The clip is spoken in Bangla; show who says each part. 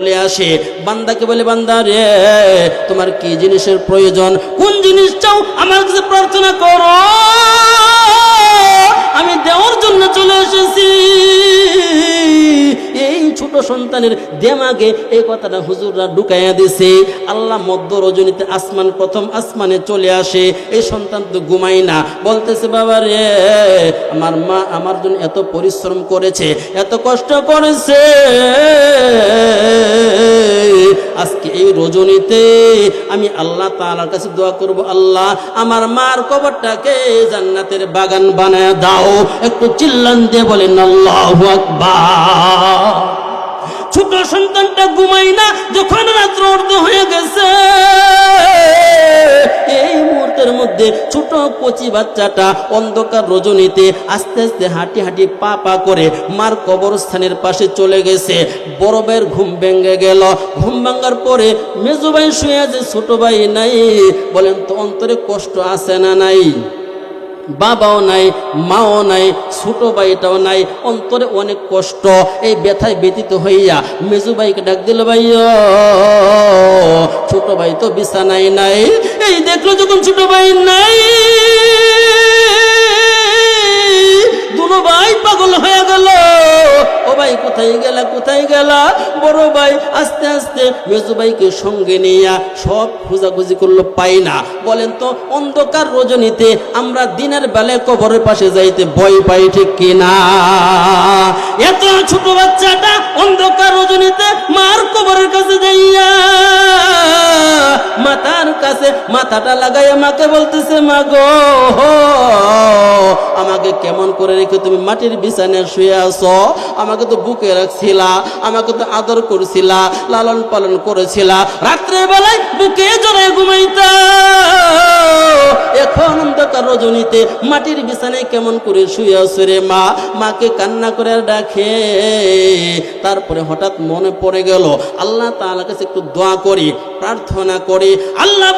Speaker 1: চলে আসে, বান্দাকে বলে, বান্দা রে তোমার কি জিনিসের প্রয়োজন, কোন জিনিস চাও আমার কাছে প্রার্থনা করো, আমি দেওয়ার জন্য চলে এসেছি। এই ছোট সন্তানের দেমাগে এই কথাটা হুজুররা ঢুকাইয়া দিছে। আল্লাহ মধ্য রজনীতে আসমান, প্রথম আসমানে চলে আসে। এই সন্তান তো ঘুমাই না, বলতেছে বাবা রে আমার মা আমার জন্য এত পরিশ্রম করেছে, এত কষ্ট করেছে, আজকে এই রজনীতে আমি আল্লাহ তাআলার কাছে দোয়া করব, আল্লাহ আমার মার কবরটাকে জান্নাতের বাগান বানায় দাও। একটু চিল্লান দিয়ে বলেন আল্লাহু আকবার। ছোট সন্তানটা ঘুমাই না, যখন রাত্র অর্ধ হয়ে গেছে এই মুহূর্তের মধ্যে ছোট কচি বাচ্চাটা অন্ধকার রজনীতে আস্তে আস্তে হাঁটি হাঁটি পা পা করে মার কবরস্থানের পাশে চলে গেছে। বড় ভাইয়ের ঘুম ভেঙে গেল। ঘুম ভাঙার পরে মেজো ভাই শুয়ে আছে, ছোট ভাই নাই। বলেন তো অন্তরে কষ্ট আছে না নাই? বাবাও নাই, মাও নাই, ছোট ভাইটাও নাই, অন্তরে অনেক কষ্ট। এই ব্যথায় ব্যতীত হইয়া মেজু ভাইকে ডাক দিল, ভাই ছোট ভাই তো বিছানায় নাই। এই দেখলো যখন ছোট ভাই নাই, দুনো ভাই পাগল হয়ে গেল। ও ভাই কোথায় গেলা, কোথায় গেলা? বড় ভাই আস্তে আস্তে মেজু ভাইকে সঙ্গে নিয়ে সব খোঁজাখুঁজি করলো, পাই না। বলেন তো অন্ধকার রজনীতে আমরা দিনের বেলায় কবরের পাশে যাইতে ভয় পাই, ঠিক কিনা? এত ছোট বাচ্চাটা অন্ধকার রজনীতে মার কবরের কাছে যাইয়া মাথার কাছে মাথাটা লাগাইয়া মাকে বলতেছে, মা গো আমাকে কেমন করে রেখে তুমি মাটির বিছানায় শুয়ে আছো? আমাকে তো বুকে রাখছিলা, আমাকে তো আদর করছিলা, লালন পালন করেছিলা, রাত্রে বেলায় বুকে জড়ায় ঘুমাইতা, এখন অন্ধকার রজনীতে মাটির বিছানায় কেমন করে শুয়ে আছো রে মা? মাকে কান্না করে ডাকে। তারপরে হঠাৎ মনে পড়ে গেল আল্লাহ তাআলার কাছে একটু দোয়া করি, প্রার্থনা করি। আল্লাহ